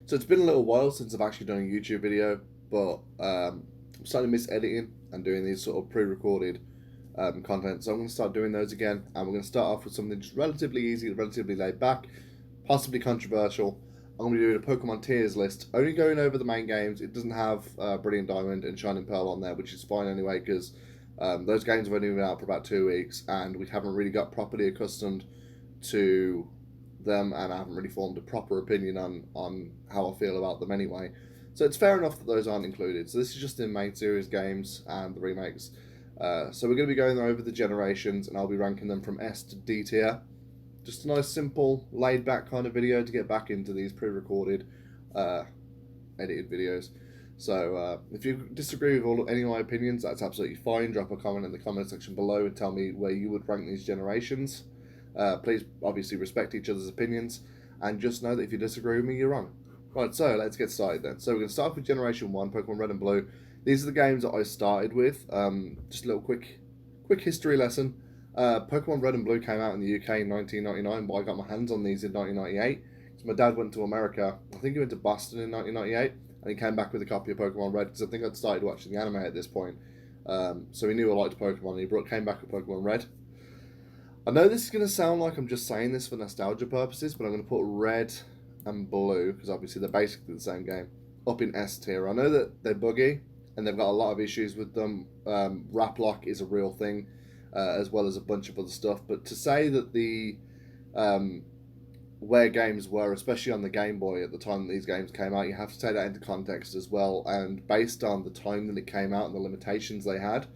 So it's been a little while since I've actually done a YouTube video, but I'm starting to miss editing and doing these sort of pre-recorded content. So I'm going to start doing those again, and we're going to start off with something just relatively easy, relatively laid back, possibly controversial. I'm going to be doing a Pokemon tiers list, only going over the main games. It doesn't have Brilliant Diamond and Shining Pearl on there, which is fine anyway, because those games have only been out for about 2 weeks, and we haven't really got properly accustomed to them, and I haven't really formed a proper opinion on how I feel about them anyway. So it's fair enough that those aren't included. So this is just in main series games and the remakes. So we're going to be going over the generations, and I'll be ranking them from S to D tier. Just a nice, simple, laid-back kind of video to get back into these pre-recorded, edited videos. So if you disagree with any of my opinions, that's absolutely fine. Drop a comment in the comment section below and tell me where you would rank these generations. Please obviously respect each other's opinions, and just know that if you disagree with me, you're wrong. Right, so let's get started then. So we're going to start with Generation 1, Pokemon Red and Blue. These are the games that I started with. Just a little quick history lesson. Pokemon Red and Blue came out in the UK in 1999, but I got my hands on these in 1998. So my dad went to America. I think he went to Boston in 1998, and he came back with a copy of Pokemon Red, because I think I'd started watching the anime at this point. So he knew I liked Pokemon, and he came back with Pokemon Red. I know this is going to sound like I'm just saying this for nostalgia purposes, but I'm going to put Red and Blue, because obviously they're basically the same game, up in S tier. I know that they're buggy, and they've got a lot of issues with them. Wrap lock is a real thing, as well as a bunch of other stuff. But to say that the where games were, especially on the Game Boy at the time that these games came out, you have to take that into context as well. And based on the time that it came out and the limitations they had,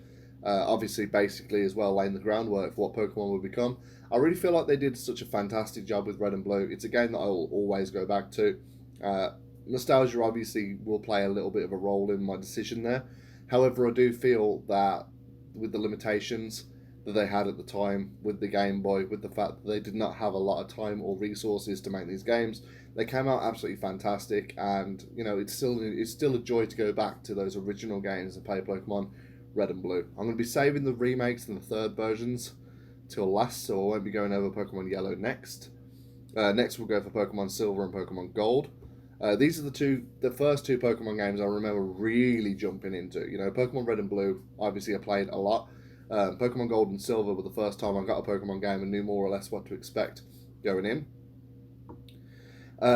obviously, basically, as well, laying the groundwork for what Pokemon would become. I really feel like they did such a fantastic job with Red and Blue. It's a game that I will always go back to. Nostalgia, obviously, will play a little bit of a role in my decision there. However, I do feel that with the limitations that they had at the time with the Game Boy, with the fact that they did not have a lot of time or resources to make these games, they came out absolutely fantastic. And you know, it's still a joy to go back to those original games and play Pokemon Red and Blue. I'm going to be saving the remakes and the third versions till last, so I won't be going over Pokemon Yellow next. Next we'll go for Pokemon Silver and Pokemon Gold. These are the first two Pokemon games I remember really jumping into. You know, Pokemon Red and Blue, obviously I played a lot. Pokemon Gold and Silver were the first time I got a Pokemon game and knew more or less what to expect going in.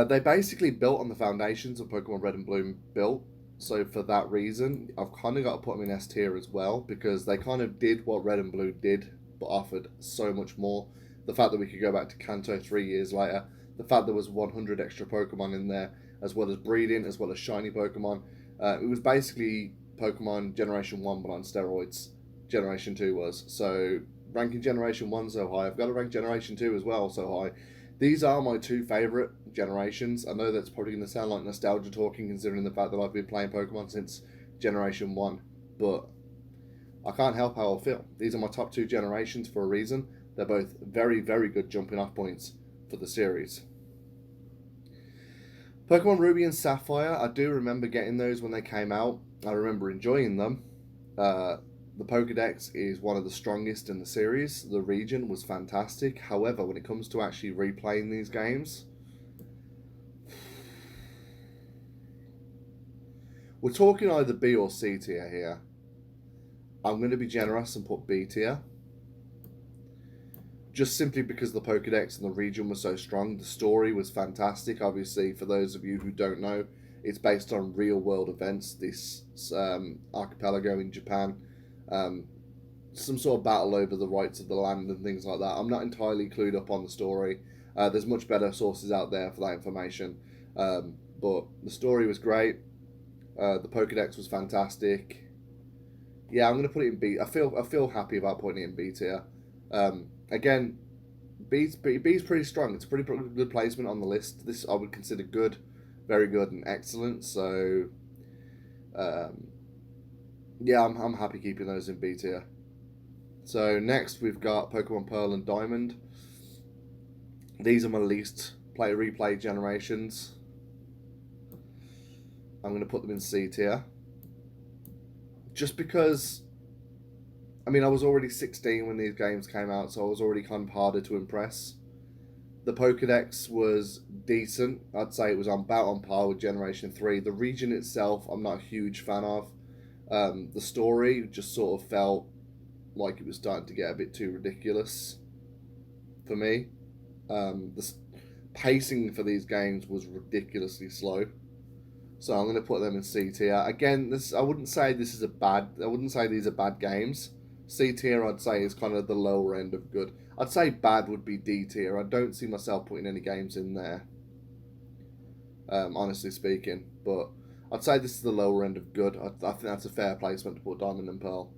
They basically built on the foundations of Pokemon Red and Blue built. So for that reason, I've kind of got to put them in S tier as well, because they kind of did what Red and Blue did, but offered so much more. The fact that we could go back to Kanto 3 years later, the fact there was 100 extra Pokemon in there, as well as breeding, as well as shiny Pokemon. It was basically Pokemon Generation 1, but on steroids. Generation 2 was. So ranking Generation 1 so high, I've got to rank Generation 2 as well so high. These are my two favourite generations. I know that's probably going to sound like nostalgia talking, considering the fact that I've been playing Pokemon since Generation 1, but I can't help how I feel. These are my top two generations for a reason. They're both very, very good jumping off points for the series. Pokemon Ruby and Sapphire, I do remember getting those when they came out. I remember enjoying them. The Pokedex is one of the strongest in the series. The region was fantastic. However, when it comes to actually replaying these games, we're talking either B or C tier here. I'm going to be generous and put B tier. Just simply because the Pokedex and the region was so strong. The story was fantastic. Obviously, for those of you who don't know, it's based on real world events. This archipelago in Japan. Some sort of battle over the rights of the land and things like that. I'm not entirely clued up on the story. There's much better sources out there for that information. But the story was great. The Pokedex was fantastic. Yeah, I'm going to put it in B. I feel happy about putting it in B tier. Again, B's pretty strong. It's a pretty good placement on the list. This I would consider good, very good, and excellent. So, yeah, I'm happy keeping those in B tier. So next we've got Pokemon Pearl and Diamond. These are my least replay generations. I'm going to put them in C tier. Just because, I mean, I was already 16 when these games came out, so I was already kind of harder to impress. The Pokedex was decent. I'd say it was about on par with Generation 3. The region itself, I'm not a huge fan of. The story just sort of felt like it was starting to get a bit too ridiculous for me. The pacing for these games was ridiculously slow. So I'm going to put them in C tier. Again, this I wouldn't say this is a bad. I wouldn't say these are bad games. C tier, I'd say, is kind of the lower end of good. I'd say bad would be D tier. I don't see myself putting any games in there, honestly speaking. But I'd say this is the lower end of good. I think that's a fair placement to put Diamond and Pearl.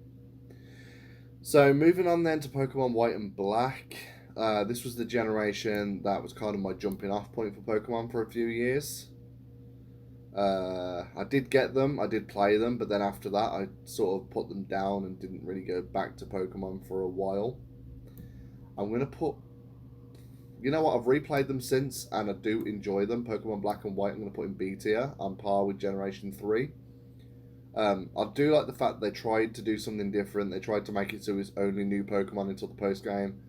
So moving on then to Pokemon White and Black. This was the generation that was kind of my jumping off point for Pokemon for a few years. I did get them, I did play them, but then after that I sort of put them down and didn't really go back to Pokemon for a while. I'm going to put... You know what, I've replayed them since and I do enjoy them. Pokemon Black and White I'm going to put in B tier, on par with Generation 3. I do like the fact they tried to do something different. They tried to make it so it's only new Pokemon until the post-game.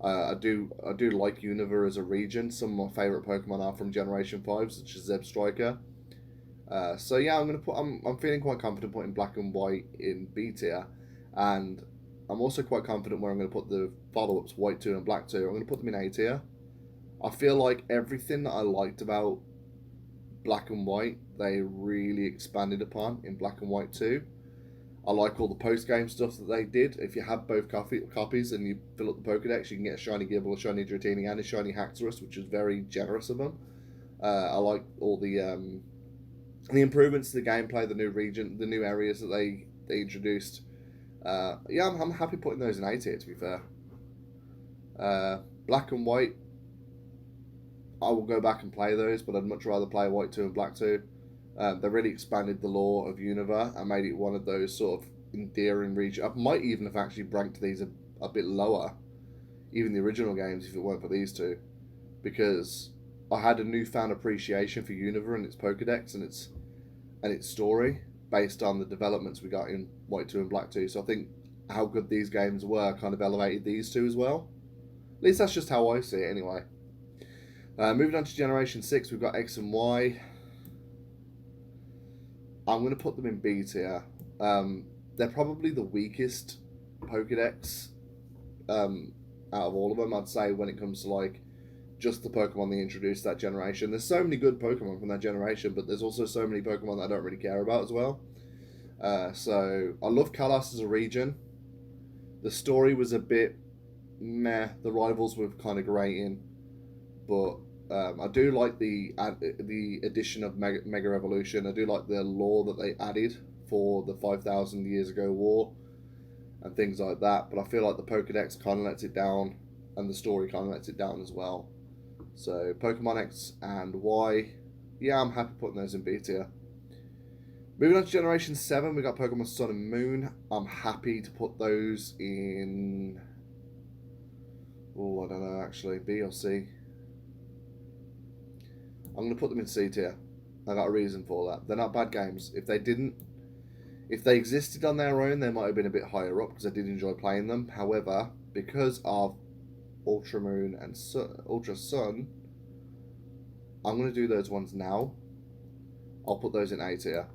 I do like Unova as a region. Some of my favourite Pokemon are from Generation 5, such as Zebstrika. So yeah, I'm feeling quite confident putting Black and White in B tier, and I'm also quite confident where I'm going to put the follow-ups White 2 and Black 2. I'm going to put them in A tier. I feel like everything that I liked about Black and White, they really expanded upon in Black and White 2. I like all the post-game stuff that they did. If you have both copies and you fill up the Pokedex, you can get a shiny Gible, a shiny Dratini, and a shiny Haxorus, which is very generous of them. I like all the improvements to the gameplay, the new region, the new areas that they introduced. Yeah, I'm happy putting those in A tier, to be fair. Black and White, I will go back and play those, but I'd much rather play White 2 and Black 2. They really expanded the lore of Unova and made it one of those sort of endearing regions. I might even have actually ranked these a bit lower, even the original games, if it weren't for these two, because I had a newfound appreciation for Unova and its Pokedex and its story based on the developments we got in White 2 and Black 2. So I think how good these games were kind of elevated these two as well. At least that's just how I see it anyway. Moving on to Generation 6, we've got X and Y. I'm going to put them in B tier. They're probably the weakest Pokedex out of all of them, I'd say, when it comes to like just the Pokemon they introduced that generation. There's so many good Pokemon from that generation, but there's also so many Pokemon that I don't really care about as well. So I love Kalos as a region. The story was a bit meh. The rivals were kind of grating, but I do like the addition of Mega Evolution. I do like the lore that they added for the 5,000 years ago war and things like that. But I feel like the Pokedex kind of lets it down, and the story kind of lets it down as well. So Pokemon X and Y, yeah, I'm happy putting those in B tier. Moving on to Generation 7, we got Pokemon Sun and Moon. I'm happy to put those in... Oh, I don't know, actually. B or C? I'm going to put them in C tier. I got a reason for that. They're not bad games. If they existed on their own, they might have been a bit higher up because I did enjoy playing them. However, because of Ultra Moon and Ultra Sun, I'm going to do those ones now. I'll put those in A tier.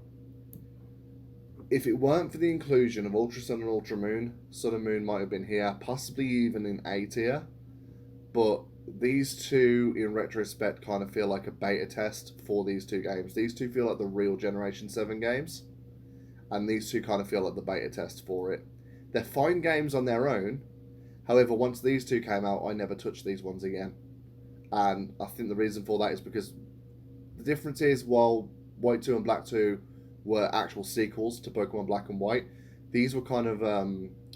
If it weren't for the inclusion of Ultra Sun and Ultra Moon, Sun and Moon might have been here, possibly even in A tier. But these two, in retrospect, kind of feel like a beta test for these two games. These two feel like the real Generation 7 games, and these two kind of feel like the beta test for it. They're fine games on their own. However, once these two came out, I never touched these ones again. And I think the reason for that is because the difference is, while White 2 and Black 2 were actual sequels to Pokemon Black and White, these were kind of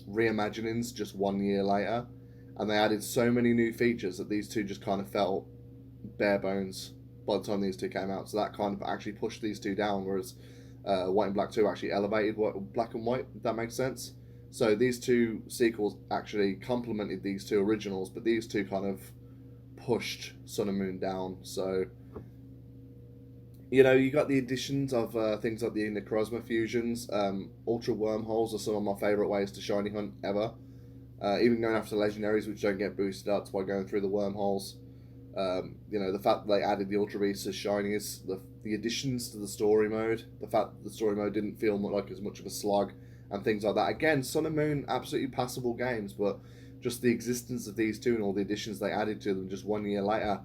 reimaginings just 1 year later. And they added so many new features that these two just kind of felt bare bones by the time these two came out. So that kind of actually pushed these two down, whereas White and Black 2 actually elevated Black and White, if that makes sense. So these two sequels actually complemented these two originals, but these two kind of pushed Sun and Moon down. So, you know, you got the additions of things like the Necrozma fusions. Ultra Wormholes are some of my favourite ways to shiny hunt ever. Even going after legendaries which don't get boosted up by going through the wormholes. The fact that they added the Ultra Beasts as shinies, the additions to the story mode, the fact that the story mode didn't feel like as much of a slog, and things like that. Again, Sun and Moon, absolutely passable games, but just the existence of these two and all the additions they added to them just 1 year later,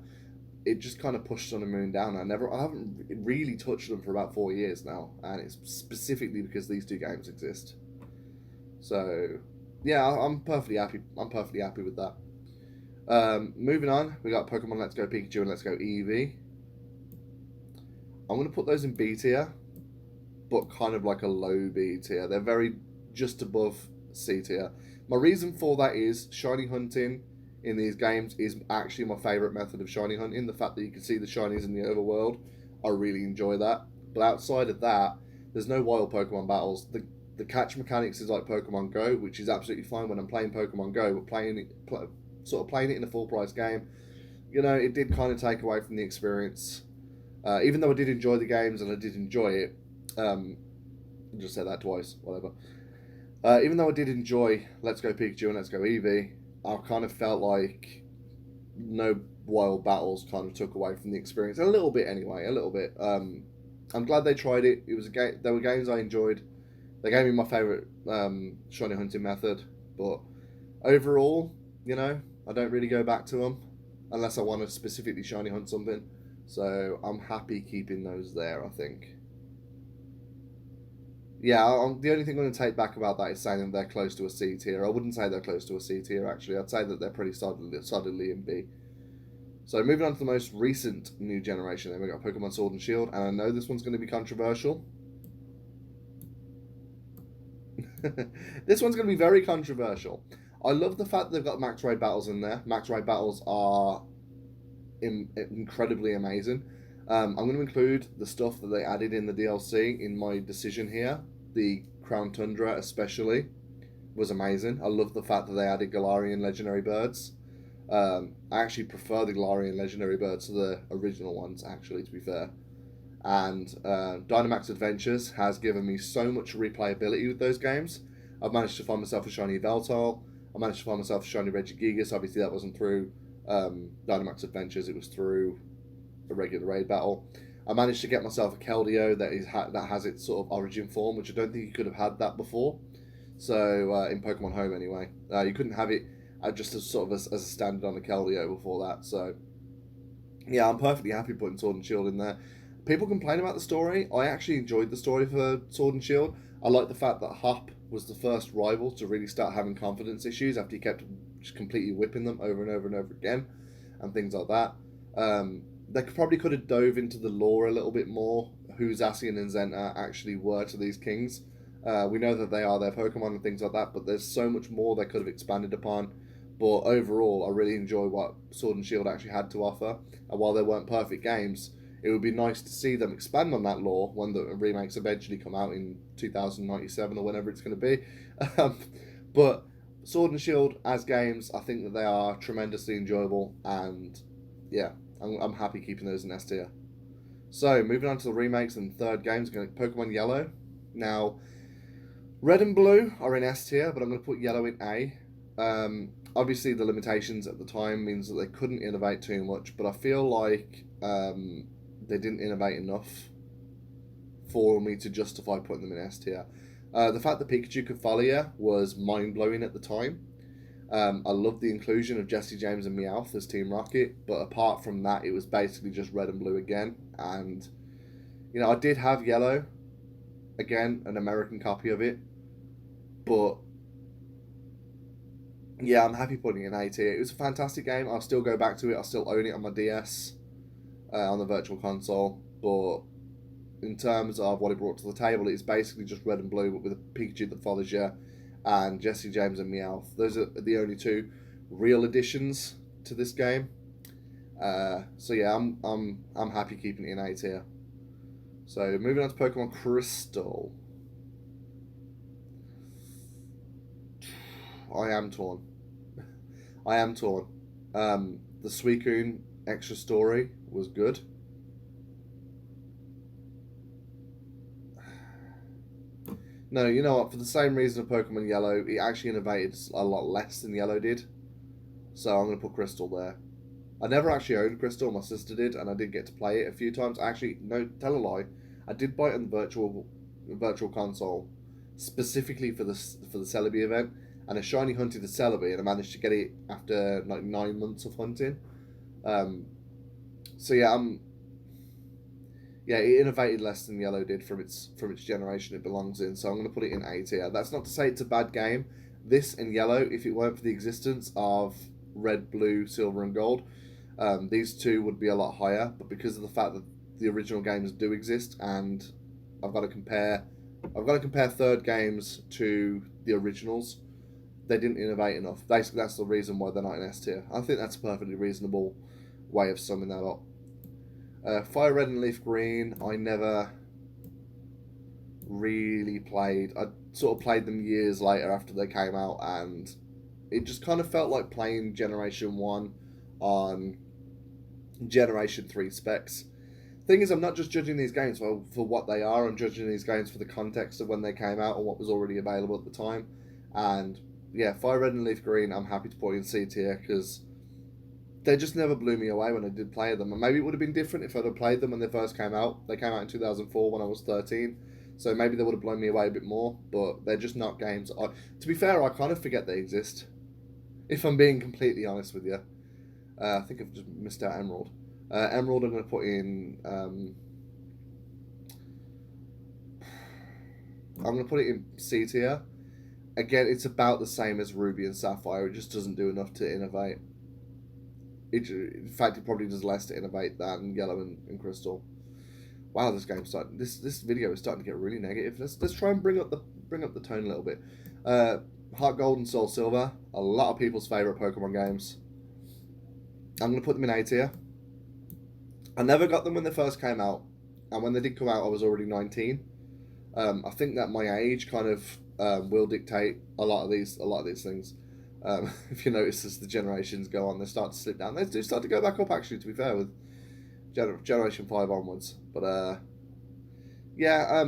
it just kind of pushed Sun and Moon down. I haven't really touched them for about 4 years now, and it's specifically because these two games exist. So, yeah, I'm perfectly happy. I'm perfectly happy with that. Moving on, we got Pokemon Let's Go Pikachu and Let's Go Eevee. I'm going to put those in B tier, but kind of like a low B tier. They're very just above C tier. My reason for that is shiny hunting in these games is actually my favourite method of shiny hunting. The fact that you can see the shinies in the overworld, I really enjoy that. But outside of that, there's no wild Pokemon battles. The catch mechanics is like Pokemon Go, which is absolutely fine when I'm playing Pokemon Go, but playing it in a full price game, it did kind of take away from the experience. Even though I did enjoy the games and I did enjoy it, I just said that twice, whatever. Even though I did enjoy Let's Go Pikachu and Let's Go Eevee, I kind of felt like no wild battles kind of took away from the experience a little bit anyway, a little bit. I'm glad they tried it. It was a game. There were games I enjoyed. They gave me my favorite shiny hunting method, but overall, I don't really go back to them unless I want to specifically shiny hunt something. So I'm happy keeping those there, I think. Yeah, the only thing I'm going to take back about that is saying that they're close to a C tier. I wouldn't say they're close to a C tier, actually. I'd say that they're pretty solidly in B. So moving on to the most recent new generation, then we've got Pokemon Sword and Shield, and I know this one's going to be controversial. This one's going to be very controversial. I love the fact that they've got max raid battles in there. Max raid battles are incredibly amazing. I'm going to include the stuff that they added in the DLC in my decision here. The Crown Tundra especially was amazing. I love the fact that they added Galarian legendary birds. I actually prefer the Galarian legendary birds to the original ones, actually, to be fair. And Dynamax Adventures has given me so much replayability with those games. I've managed to find myself a shiny Veltal. I managed to find myself a shiny Regigigas. Obviously, that wasn't through Dynamax Adventures. It was through a regular raid battle. I managed to get myself a Keldeo that has its sort of origin form, which I don't think you could have had that before. So in Pokemon Home, anyway, you couldn't have it just as sort of as a standard on a Keldeo before that. So yeah, I'm perfectly happy putting Sword and Shield in there. People complain about the story. I actually enjoyed the story for Sword and Shield. I like the fact that Hop was the first rival to really start having confidence issues after he kept just completely whipping them over and over and over again, and things like that. They probably could have dove into the lore a little bit more, who Zacian and Zenta actually were to these kings. We know that they are their Pokemon and things like that, but there's so much more they could have expanded upon. But overall, I really enjoy what Sword and Shield actually had to offer. And while they weren't perfect games, it would be nice to see them expand on that lore when the remakes eventually come out in 2097 or whenever it's going to be. But Sword and Shield as games, I think that they are tremendously enjoyable, and yeah, I'm happy keeping those in S tier. So moving on to the remakes and third games, going to Pokemon Yellow. Now, Red and Blue are in S tier, but I'm going to put Yellow in A. Obviously, the limitations at the time means that they couldn't innovate too much, but I feel like they didn't innovate enough for me to justify putting them in S tier. The fact that Pikachu could follow you was mind-blowing at the time. I love the inclusion of Jesse James and Meowth as Team Rocket, but apart from that, it was basically just Red and Blue again. And, I did have Yellow, again, an American copy of it, but yeah, I'm happy putting it in A tier. It was a fantastic game. I'll still go back to it. I'll still own it on my DS, on the Virtual Console, but in terms of what it brought to the table, it's basically just Red and Blue, but with a Pikachu that follows you, and Jesse James and Meowth. Those are the only two real additions to this game. So yeah, I'm happy keeping it in A tier. So moving on to Pokemon Crystal. I am torn. The Suicune extra story was good. No, you know what? For the same reason of Pokemon Yellow, it actually innovated a lot less than Yellow did. So I'm going to put Crystal there. I never actually owned Crystal. My sister did, and I did get to play it a few times. Actually, no, tell a lie. I did buy it on the virtual console specifically for the Celebi event, and I shiny hunted the Celebi, and I managed to get it after like 9 months of hunting. Um, so yeah, it innovated less than Yellow did from its generation it belongs in. So I'm going to put it in A tier. That's not to say it's a bad game. This and Yellow, if it weren't for the existence of Red, Blue, Silver, and Gold, these two would be a lot higher. But because of the fact that the original games do exist, and I've got to compare, I've got to compare third games to the originals. They didn't innovate enough. Basically, that's the reason why they're not in S tier. I think that's a perfectly reasonable way of summing that up. Fire Red and Leaf Green, I never really played. I sort of played them years later after they came out, and it just kind of felt like playing Generation 1 on Generation 3 specs. Thing is, I'm not just judging these games for what they are, I'm judging these games for the context of when they came out and what was already available at the time. And yeah, Fire Red and Leaf Green, I'm happy to put in C tier because they just never blew me away when I did play them. And maybe it would have been different if I'd have played them when they first came out. They came out in 2004 when I was 13. So maybe they would have blown me away a bit more. But they're just not games. To be fair, I kind of forget they exist. If I'm being completely honest with you. I think I've just missed out Emerald. Emerald I'm going to put in... I'm going to put it in C tier. Again, it's about the same as Ruby and Sapphire. It just doesn't do enough to innovate. In fact, it probably does less to innovate than Yellow and Crystal. Wow, this game's starting. This video is starting to get really negative. Let's try and bring up the tone a little bit. Heart Gold and Soul Silver, a lot of people's favorite Pokemon games. I'm gonna put them in A tier. I never got them when they first came out, and when they did come out, I was already 19. I think that my age kind of will dictate a lot of these things. If you notice, as the generations go on, they start to slip down. They do start to go back up, actually, to be fair, with Generation 5 onwards. But, yeah,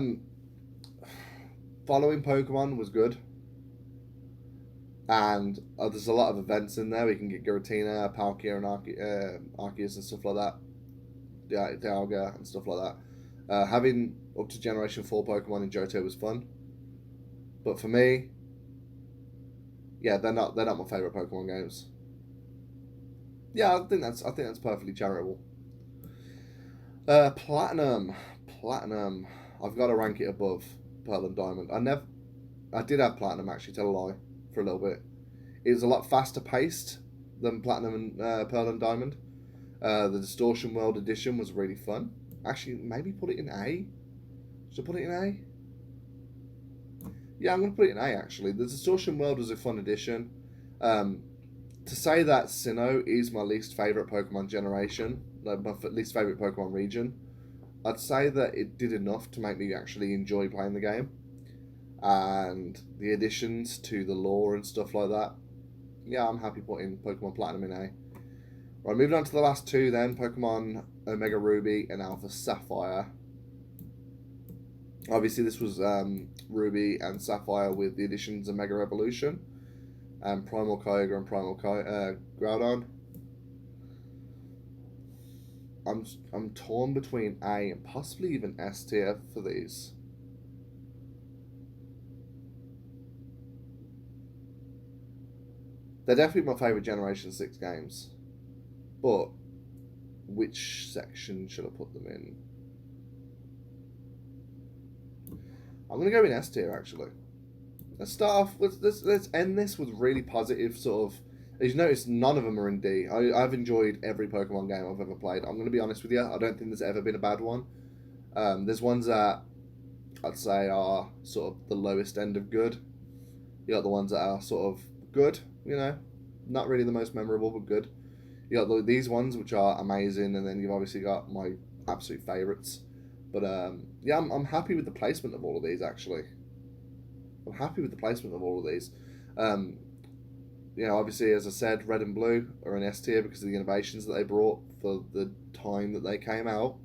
following Pokemon was good. And there's a lot of events in there. We can get Giratina, Palkia, and Arceus and stuff like that. Dialga and stuff like that. Having up to Generation 4 Pokemon in Johto was fun. But for me, yeah, they're not my favourite Pokemon games. Yeah, I think that's perfectly charitable. Platinum. I've got to rank it above Pearl and Diamond. I did have Platinum, actually, tell a lie, for a little bit. It was a lot faster paced than Platinum and Pearl and Diamond. The Distortion World edition was really fun. Actually, maybe put it in A. Should I put it in A? Yeah, I'm going to put it in A, actually. The Distortion World was a fun addition. To say that Sinnoh is my least favourite Pokemon generation, like my least favourite Pokemon region, I'd say that it did enough to make me actually enjoy playing the game. And the additions to the lore and stuff like that, yeah, I'm happy putting Pokemon Platinum in A. Right, moving on to the last two then, Pokemon Omega Ruby and Alpha Sapphire. Obviously, this was Ruby and Sapphire with the additions of Mega Evolution and Primal Kyogre and Primal Groudon. I'm torn between A and possibly even S tier for these. They're definitely my favourite Generation 6 games. But which section should I put them in? I'm going to go in S tier, actually. Let's start off with let's end this with really positive sort of. As you notice, none of them are in D. I've enjoyed every Pokemon game I've ever played. I'm going to be honest with you. I don't think there's ever been a bad one. There's ones that I'd say are sort of the lowest end of good. You got the ones that are sort of good, you know, not really the most memorable, but good. You got these ones which are amazing, and then you've obviously got my absolute favourites. But yeah, I'm happy with the placement of all of these, actually. I'm happy with the placement of all of these. You know, obviously, as I said, Red and Blue are in S tier because of the innovations that they brought for the time that they came out.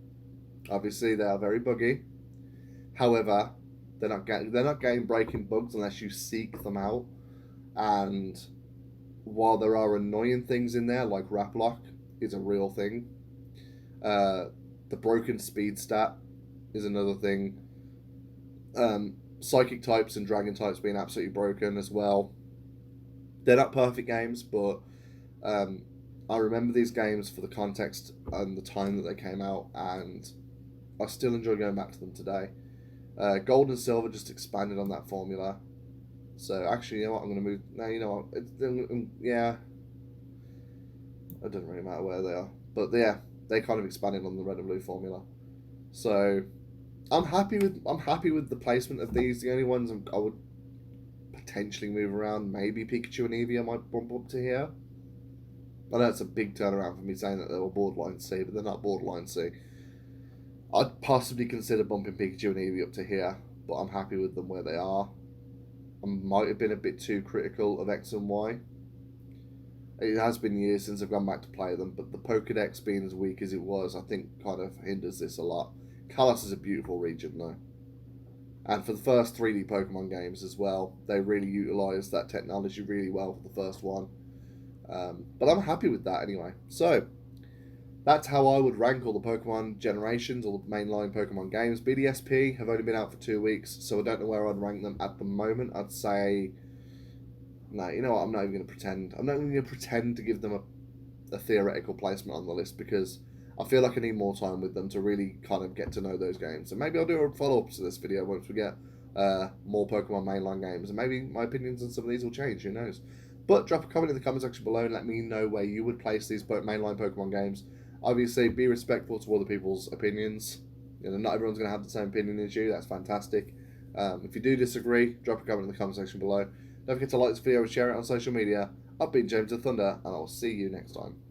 Obviously, they are very buggy. However, they're not game breaking bugs unless you seek them out. And while there are annoying things in there like Raplock, is a real thing. The broken speed stat is another thing. Psychic types and dragon types being absolutely broken as well. They're not perfect games, but I remember these games for the context and the time that they came out, and I still enjoy going back to them today. Gold and silver just expanded on that formula. So actually, you know what? I'm going to move. No, you know what? Yeah, it doesn't really matter where they are, but yeah, they kind of expanded on the red and blue formula. So I'm happy with the placement of these. The only ones I would potentially move around, maybe Pikachu and Eevee, I might bump up to here. I know it's a big turnaround for me saying that they were borderline C, but they're not borderline C. I'd possibly consider bumping Pikachu and Eevee up to here, but I'm happy with them where they are. I might have been a bit too critical of X and Y. It has been years since I've gone back to play them, but the Pokedex being as weak as it was, I think kind of hinders this a lot. Kalos is a beautiful region though. And for the first 3D Pokemon games as well, they really utilised that technology really well for the first one. But I'm happy with that anyway. So, that's how I would rank all the Pokemon generations, all the mainline Pokemon games. BDSP have only been out for 2 weeks, so I don't know where I'd rank them at the moment. I'd say... No, you know what? I'm not even going to pretend. I'm not even going to pretend to give them a theoretical placement on the list because I feel like I need more time with them to really kind of get to know those games. So maybe I'll do a follow-up to this video once we get more Pokemon mainline games. And maybe my opinions on some of these will change, who knows. But drop a comment in the comment section below and let me know where you would place these mainline Pokemon games. Obviously, be respectful to other people's opinions. You know, not everyone's going to have the same opinion as you. That's fantastic. If you do disagree, drop a comment in the comment section below. Don't forget to like this video and share it on social media. I've been James the Thunder, and I'll see you next time.